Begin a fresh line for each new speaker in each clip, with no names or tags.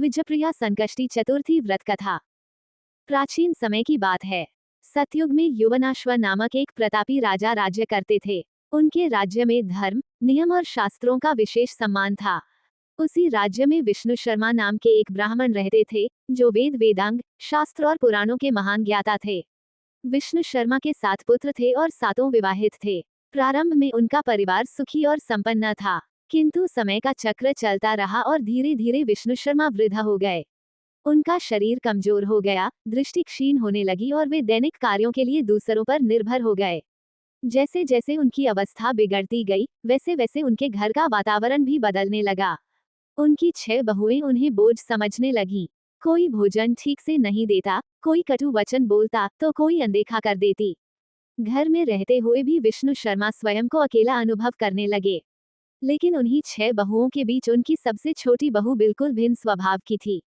द्विजप्रिया संकष्टी चतुर्थी व्रत कथा। प्राचीन समय की बात है। सतयुग में युवनाश्व नामक एक प्रतापी राजा राज्य करते थे। उनके राज्य में धर्म, नियम और शास्त्रों का विशेष सम्मान था। उसी राज्य में विष्णु शर्मा नाम के एक ब्राह्मण रहते थे, जो वेद वेदांग, शास्त्र और पुराणों के महान ज्ञाता थे। विष्णु शर्मा के 7 पुत्र थे और 7 विवाहित थे। प्रारंभ में उनका परिवार सुखी और संपन्न था, किंतु समय का चक्र चलता रहा और धीरे धीरे विष्णु शर्मा वृद्ध हो गए। उनका शरीर कमजोर हो गया, दृष्टि क्षीण होने लगी और वे दैनिक कार्यों के लिए दूसरों पर निर्भर हो गए। जैसे जैसे उनकी अवस्था बिगड़ती गई, वैसे वैसे उनके घर का वातावरण भी बदलने लगा। उनकी 6 बहुएं उन्हें बोझ समझने लगीं। कोई भोजन ठीक से नहीं देता, कोई कटु वचन बोलता तो कोई अनदेखा कर देती। घर में रहते हुए भी विष्णु शर्मा स्वयं को अकेला अनुभव करने लगे। लेकिन उन्हीं 6 बहुओं के बीच उनकी सबसे छोटी बहू बिल्कुल भिन्न स्वभाव की थी।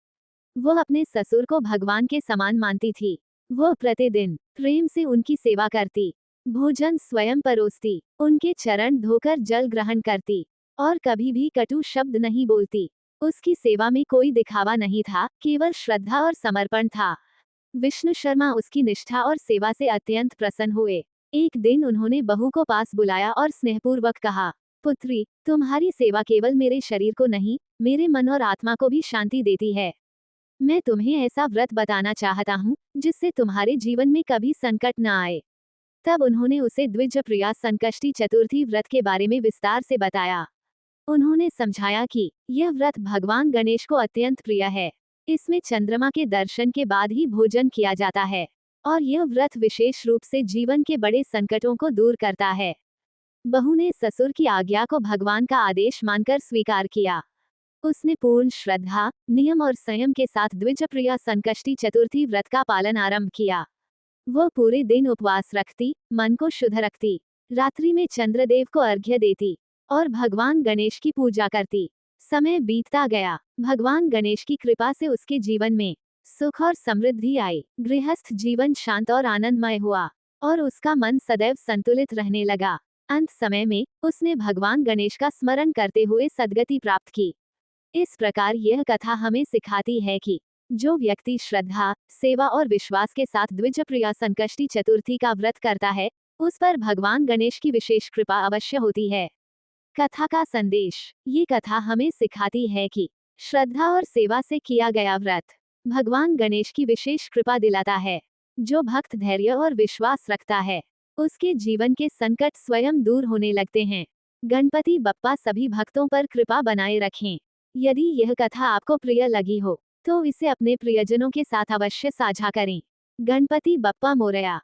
वो अपने ससुर को भगवान के समान मानती थी। वो प्रतिदिन प्रेम से उनकी सेवा करती, भोजन स्वयं परोसती, उनके चरण धोकर जल ग्रहण करती और कभी भी कटु शब्द नहीं बोलती। उसकी सेवा में कोई दिखावा नहीं था, केवल श्रद्धा और समर्पण था। विष्णु शर्मा उसकी निष्ठा और सेवा से अत्यंत प्रसन्न हुए। एक दिन उन्होंने बहू को पास बुलाया और स्नेहपूर्वक कहा, पुत्री, तुम्हारी सेवा केवल मेरे शरीर को नहीं, मेरे मन और आत्मा को भी शांति देती है। मैं तुम्हें ऐसा व्रत बताना चाहता हूँ, जिससे तुम्हारे जीवन में कभी संकट न आए। तब उन्होंने उसे द्विजप्रिया संकष्टी चतुर्थी व्रत के बारे में विस्तार से बताया। उन्होंने समझाया कि यह व्रत भगवान गणेश को अत्यंत प्रिय है। इसमें चंद्रमा के दर्शन के बाद ही भोजन किया जाता है और यह व्रत विशेष रूप से जीवन के बड़े संकटों को दूर करता है। बहू ने ससुर की आज्ञा को भगवान का आदेश मानकर स्वीकार किया। उसने पूर्ण श्रद्धा, नियम और संयम के साथ द्विजप्रिया संकष्टी चतुर्थी व्रत का पालन आरंभ किया। वह पूरे दिन उपवास रखती, मन को शुद्ध रखती, रात्रि में चंद्रदेव को अर्घ्य देती और भगवान गणेश की पूजा करती। समय बीतता गया। भगवान गणेश की कृपा से उसके जीवन में सुख और समृद्धि आई। गृहस्थ जीवन शांत और आनंदमय हुआ और उसका मन सदैव संतुलित रहने लगा। अंत समय में उसने भगवान गणेश का स्मरण करते हुए सद्गति प्राप्त की। इस प्रकार यह कथा हमें सिखाती है कि जो व्यक्ति श्रद्धा, सेवा और विश्वास के साथ द्विजप्रिया संकष्टी चतुर्थी का व्रत करता है, उस पर भगवान गणेश की विशेष कृपा अवश्य होती है। कथा का संदेश। ये कथा हमें सिखाती है कि श्रद्धा और सेवा से किया गया व्रत भगवान गणेश की विशेष कृपा दिलाता है। जो भक्त धैर्य और विश्वास रखता है, उसके जीवन के संकट स्वयं दूर होने लगते हैं। गणपति बप्पा सभी भक्तों पर कृपा बनाए रखें। यदि यह कथा आपको प्रिय लगी हो, तो इसे अपने प्रियजनों के साथ अवश्य साझा करें। गणपति बप्पा मोरया।